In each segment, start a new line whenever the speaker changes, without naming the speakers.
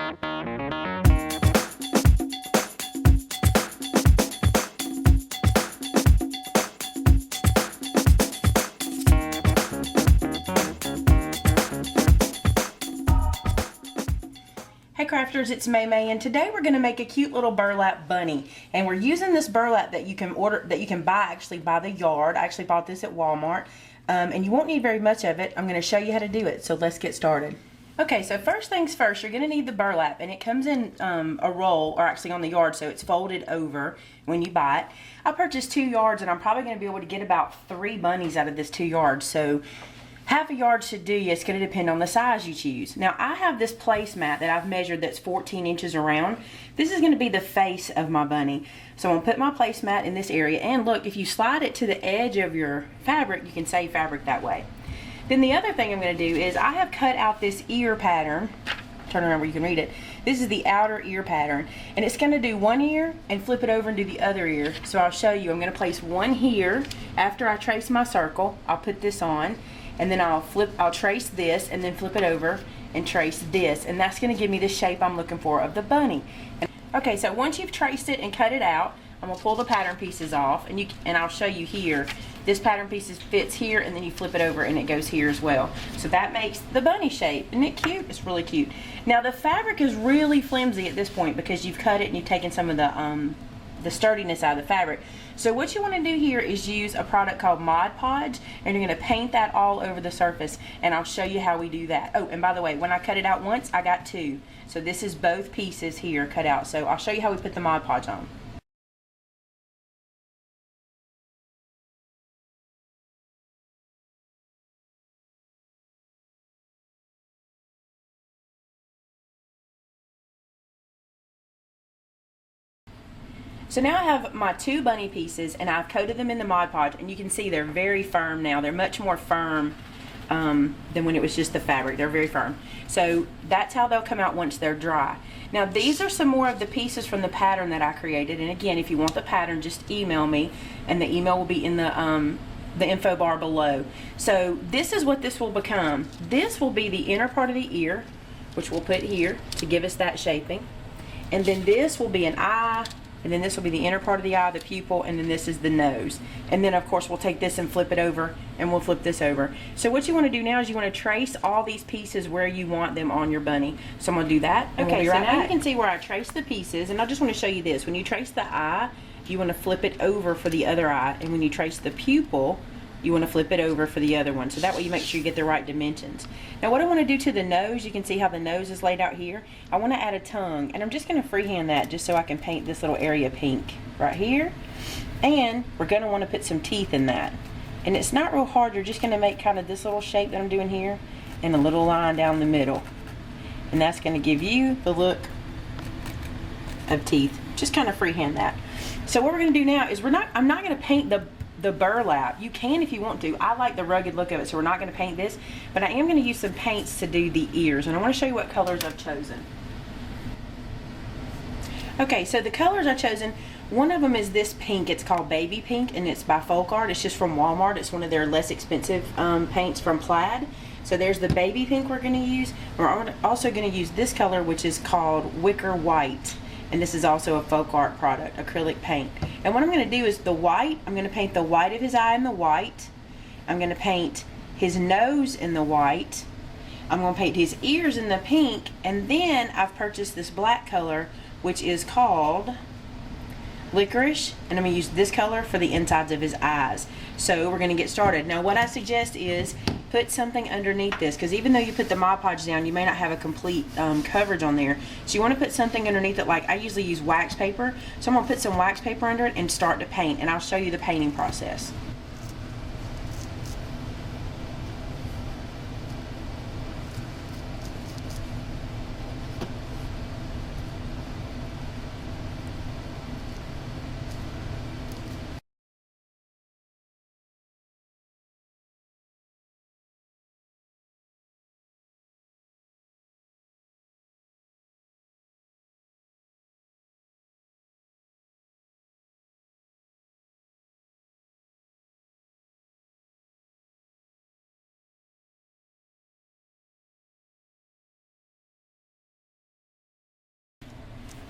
Hey crafters, it's Maymay, and today we're going to make a cute little burlap bunny. And we're using this burlap that you can buy actually by the yard. I actually bought this at Walmart, and you won't need very much of it. I'm going to show you how to do it, so let's get started. Okay, so first things first, you're going to need the burlap, and it comes in a roll, or actually on the yard, so it's folded over when you buy it. I purchased 2 yards, and I'm probably going to be able to get about 3 bunnies out of this 2 yards, so half a yard should do you. It's going to depend on the size you choose. Now, I have this placemat that I've measured that's 14 inches around. This is going to be the face of my bunny. So I'm going to put my placemat in this area, and look, if you slide it to the edge of your fabric, you can save fabric that way. Then the other thing I'm going to do is I have cut out this ear pattern. Turn around where you can read it. This is the outer ear pattern, and it's going to do one ear and flip it over and do the other ear. So I'll show you. I'm going to place one here. After I trace my circle, I'll put this on, and then I'll trace this and then flip it over and trace this, and that's going to give me the shape I'm looking for of the bunny. Okay, so once you've traced it and cut it out, I'm going to pull the pattern pieces off, and I'll show you here. This pattern piece fits here, and then you flip it over and it goes here as well. So that makes the bunny shape. Isn't it cute? It's really cute. Now the fabric is really flimsy at this point because you've cut it and you've taken some of the sturdiness out of the fabric. So what you want to do here is use a product called Mod Podge, and you're going to paint that all over the surface, and I'll show you how we do that. Oh, and by the way, when I cut it out once, I got 2. So this is both pieces here cut out. So I'll show you how we put the Mod Podge on. So now I have my 2 bunny pieces, and I've coated them in the Mod Podge, and you can see they're very firm now. They're much more firm than when it was just the fabric. They're very firm. So that's how they'll come out once they're dry. Now these are some more of the pieces from the pattern that I created, and again, if you want the pattern, just email me, and the email will be in the info bar below. So this is what this will become. This will be the inner part of the ear, which we'll put here to give us that shaping, and then this will be an eye, and then this will be the inner part of the eye, the pupil, and then this is the nose. And then of course we'll take this and flip it over, and we'll flip this over. So what you want to do now is you want to trace all these pieces where you want them on your bunny. So I'm going to do that. Okay, so now you can see where I traced the pieces, and I just want to show you this. When you trace the eye, you want to flip it over for the other eye, and when you trace the pupil, you want to flip it over for the other one. So that way you make sure you get the right dimensions. Now what I want to do to the nose, you can see how the nose is laid out here. I want to add a tongue, and I'm just going to freehand that just so I can paint this little area pink right here. And we're going to want to put some teeth in that. And it's not real hard. You're just going to make kind of this little shape that I'm doing here and a little line down the middle. And that's going to give you the look of teeth. Just kind of freehand that. So what we're going to do now is I'm not going to paint the burlap. You can if you want to. I like the rugged look of it, so we're not going to paint this, but I am going to use some paints to do the ears, and I want to show you what colors I've chosen. Okay, so the colors I've chosen, one of them is this pink. It's called Baby Pink, and it's by Folk Art. It's just from Walmart. It's one of their less expensive paints from Plaid. So there's the Baby Pink we're going to use. We're also going to use this color, which is called Wicker White. And this is also a Folk Art product, acrylic paint. And what I'm going to do is the white, I'm going to paint the white of his eye in the white. I'm going to paint his nose in the white. I'm going to paint his ears in the pink. And then I've purchased this black color, which is called Licorice. And I'm going to use this color for the insides of his eyes. So we're going to get started. Now what I suggest is put something underneath this, because even though you put the Mod Podge down, you may not have a complete coverage on there. So you want to put something underneath it. Like I usually use wax paper, so I'm going to put some wax paper under it and start to paint, and I'll show you the painting process.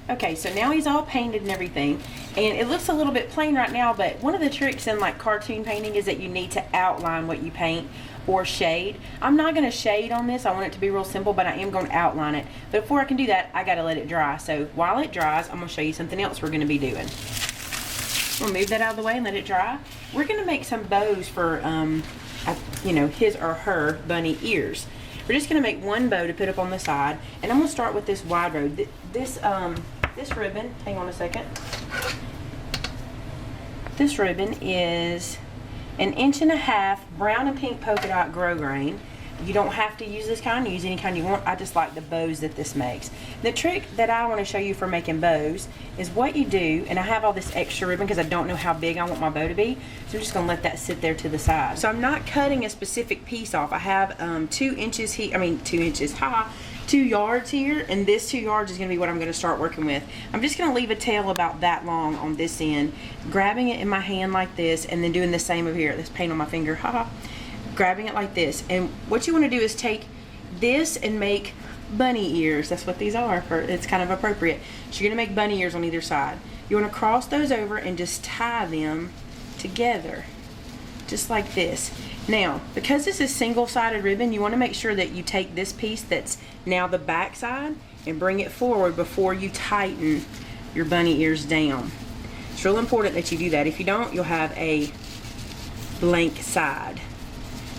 Okay, so now he's all painted and everything, and it looks a little bit plain right now, but one of the tricks in like cartoon painting is that you need to outline what you paint or shade. I'm not going to shade on this. I want it to be real simple, but I am going to outline it. But before I can do that, I got to let it dry. So while it dries, I'm going to show you something else we're going to be doing. We'll move that out of the way and let it dry. We're going to make some bows for, you know, his or her bunny ears. We're just going to make one bow to put up on the side, and I'm going to start with this wide row. This ribbon, hang on a second. This ribbon is 1.5 inches brown and pink polka dot grosgrain. You don't have to use this kind, use any kind you want. I just like the bows that this makes. The trick that I want to show you for making bows is what you do, and I have all this extra ribbon because I don't know how big I want my bow to be, so I'm just going to let that sit there to the side. So I'm not cutting a specific piece off. I have 2 inches here, 2 inches, 2 yards here, and this 2 yards is going to be what I'm going to start working with. I'm just going to leave a tail about that long on this end, grabbing it in my hand like this, and then doing the same over here. This paint on my finger, grabbing it like this. And what you want to do is take this and make bunny ears. That's what these are. It's kind of appropriate. So you're going to make bunny ears on either side. You want to cross those over and just tie them together, just like this. Now, because this is single-sided ribbon, you want to make sure that you take this piece that's now the back side and bring it forward before you tighten your bunny ears down. It's real important that you do that. If you don't, you'll have a blank side.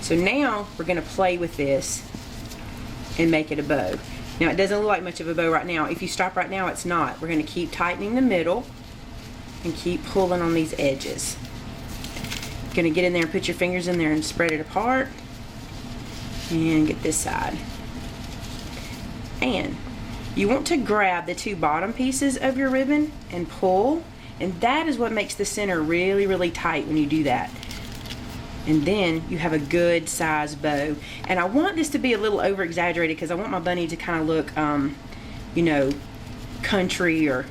So now we're going to play with this and make it a bow. Now it doesn't look like much of a bow right now. If you stop right now, it's not. We're going to keep tightening the middle and keep pulling on these edges. You're going to get in there and put your fingers in there and spread it apart and get this side. And you want to grab the 2 bottom pieces of your ribbon and pull, and that is what makes the center really, really tight when you do that. And then you have a good size bow. And I want this to be a little over exaggerated because I want my bunny to kind of look, you know, country, or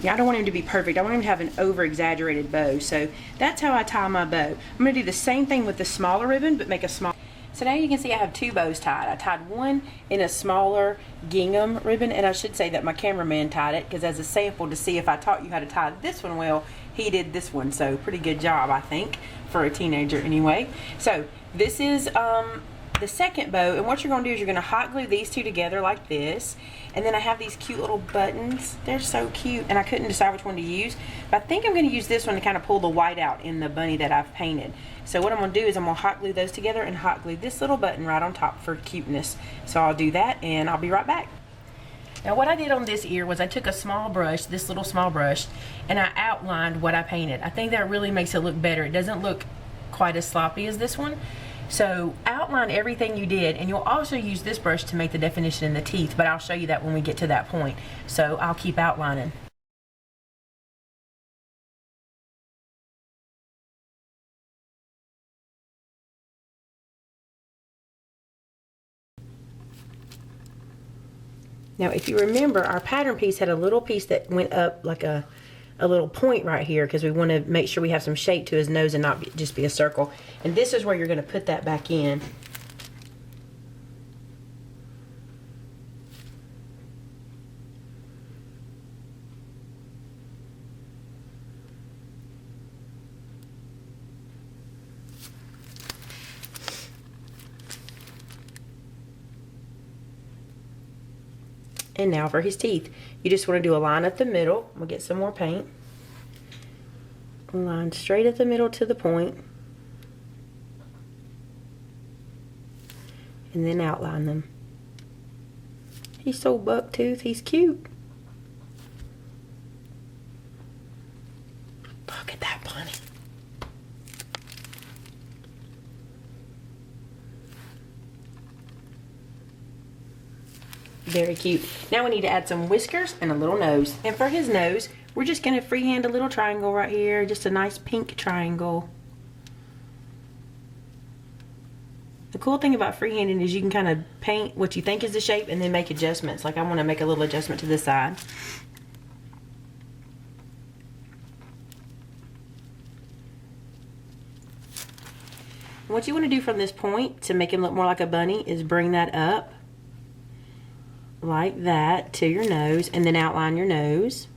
I don't want him to be perfect. I want him to have an over exaggerated bow. So that's how I tie my bow. I'm going to do the same thing with the smaller ribbon, but make a small. So now you can see I have 2 bows tied. I tied one in a smaller gingham ribbon, and I should say that my cameraman tied it because as a sample to see if I taught you how to tie this one well, he did this one. So pretty good job, I think, for a teenager anyway. So this is the second bow, and what you're going to do is you're going to hot glue these 2 together like this. And then I have these cute little buttons. They're so cute, and I couldn't decide which one to use, but I think I'm going to use this one to kind of pull the white out in the bunny that I've painted. So what I'm going to do is I'm going to hot glue those together and hot glue this little button right on top for cuteness. So I'll do that and I'll be right back. Now what I did on this ear was I took a small brush, this little small brush, and I outlined what I painted. I think that really makes it look better. It doesn't look quite as sloppy as this one. So outline everything you did, and you'll also use this brush to make the definition in the teeth, but I'll show you that when we get to that point. So I'll keep outlining. Now if you remember, our pattern piece had a little piece that went up like a little point right here because we want to make sure we have some shape to his nose and not just be a circle. And this is where you're going to put that back in. And now for his teeth. You just want to do a line up the middle. We'll get some more paint. A line straight up the middle to the point. And then outline them. He's so buck-toothed, he's cute. Look at that bunny. Very cute. Now we need to add some whiskers and a little nose. And for his nose, we're just going to freehand a little triangle right here. Just a nice pink triangle. The cool thing about freehanding is you can kind of paint what you think is the shape and then make adjustments. Like I want to make a little adjustment to this side. What you want to do from this point to make him look more like a bunny is bring that up like that to your nose, and then outline your nose.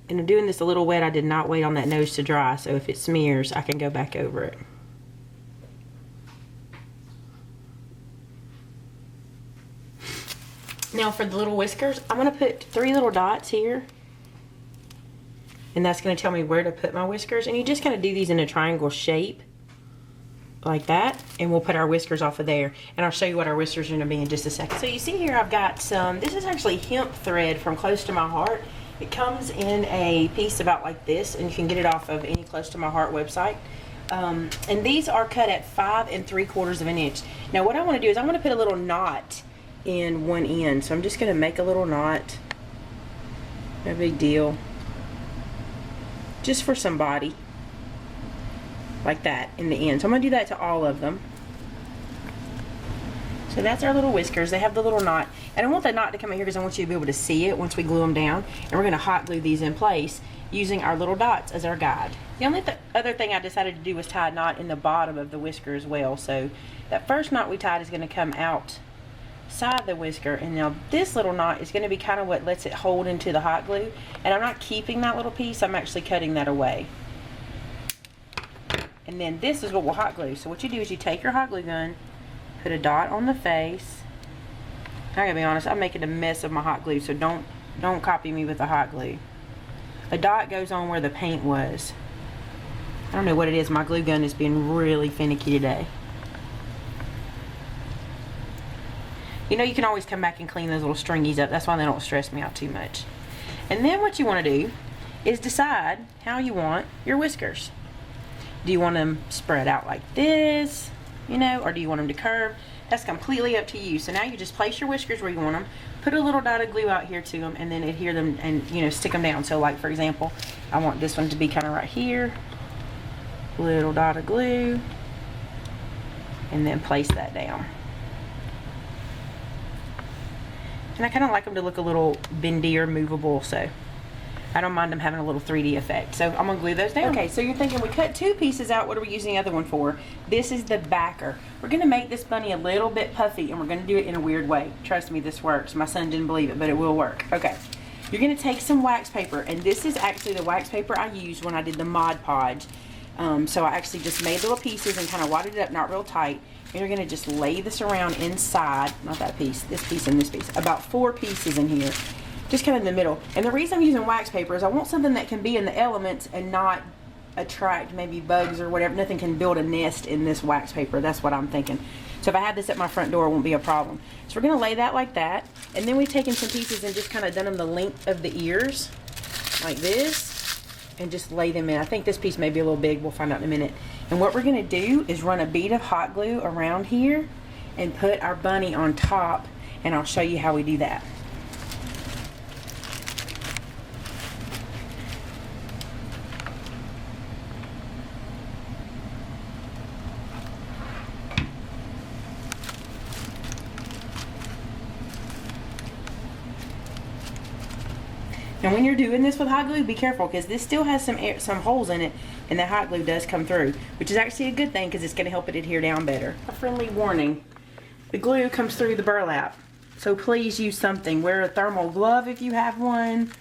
And I'm doing this a little wet. I did not wait on that nose to dry, so if it smears, I can go back over it. Now for the little whiskers, I'm going to put 3 little dots here. And that's going to tell me where to put my whiskers. And you just kind of do these in a triangle shape. Like that. And we'll put our whiskers off of there. And I'll show you what our whiskers are going to be in just a second. So you see here I've got some, this is actually hemp thread from Close to My Heart. It comes in a piece about like this. And you can get it off of any Close to My Heart website. And these are cut at 5 3/4 of an inch. Now what I want to do is I want to put a little knot in one end, so I'm just going to make a little knot, no big deal, just for somebody, like that in the end. So I'm going to do that to all of them. So that's our little whiskers. They have the little knot, and I want that knot to come in here because I want you to be able to see it once we glue them down, and we're going to hot glue these in place using our little dots as our guide. The only other thing I decided to do was tie a knot in the bottom of the whisker as well. So that first knot we tied is going to come out side the whisker, and now this little knot is going to be kind of what lets it hold into the hot glue, and I'm not keeping that little piece, I'm actually cutting that away. And then this is what we'll hot glue. So what you do is you take your hot glue gun, put a dot on the face. I gotta be honest, I'm making a mess of my hot glue, so don't copy me with the hot glue. A dot goes on where the paint was. I don't know what it is, my glue gun is being really finicky today. You know, you can always come back and clean those little stringies up. That's why they don't stress me out too much. And then what you want to do is decide how you want your whiskers. Do you want them spread out like this, you know, or do you want them to curve? That's completely up to you. So now you just place your whiskers where you want them, put a little dot of glue out here to them, and then adhere them and, you know, stick them down. So like, for example, I want this one to be kind of right here. Little dot of glue, and then place that down. And I kind of like them to look a little bendy or movable, so I don't mind them having a little 3D effect. So I'm gonna glue those down. Okay, so you're thinking we cut 2 pieces out, what are we using the other one for? This is the backer. We're gonna make this bunny a little bit puffy, and we're gonna do it in a weird way. Trust me, this works. My son didn't believe it, but it will work. Okay, you're gonna take some wax paper, and this is actually the wax paper I used when I did the Mod Podge. So I actually just made little pieces and kind of wadded it up, not real tight. And you're going to just lay this around inside, not that piece, this piece and this piece, about 4 pieces in here, just kind of in the middle. And the reason I'm using wax paper is I want something that can be in the elements and not attract maybe bugs or whatever. Nothing can build a nest in this wax paper. That's what I'm thinking. So if I had this at my front door, it won't be a problem. So we're going to lay that like that. And then we've taken some pieces and just kind of done them the length of the ears, like this. And just lay them in. I think this piece may be a little big. We'll find out in a minute. And what we're going to do is run a bead of hot glue around here and put our bunny on top, and I'll show you how we do that. And when you're doing this with hot glue, be careful because this still has some holes in it, and the hot glue does come through, which is actually a good thing because it's going to help it adhere down better. A friendly warning, the glue comes through the burlap, so please use something. Wear a thermal glove if you have one.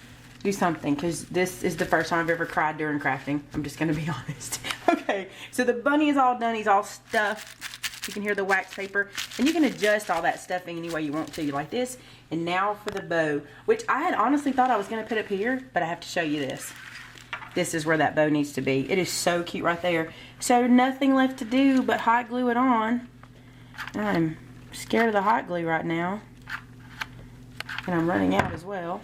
Do something, because this is the first time I've ever cried during crafting. I'm just going to be honest. Okay, so the bunny is all done. He's all stuffed. You can hear the wax paper, and you can adjust all that stuffing any way you want to, like this. And now for the bow, which I had honestly thought I was going to put up here, but I have to show you this. This is where that bow needs to be. It is so cute right there. So nothing left to do but hot glue it on. I'm scared of the hot glue right now, and I'm running out as well.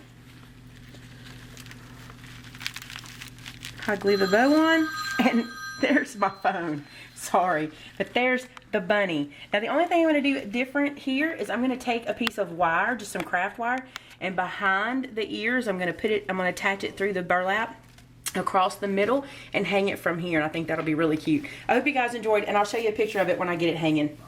Hot glue the bow on, and there's my phone. Sorry, but there's the bunny. Now the only thing I'm going to do different here is I'm going to take a piece of wire, just some craft wire, and behind the ears I'm going to attach it through the burlap across the middle and hang it from here, and I think that'll be really cute. I hope you guys enjoyed, and I'll show you a picture of it when I get it hanging.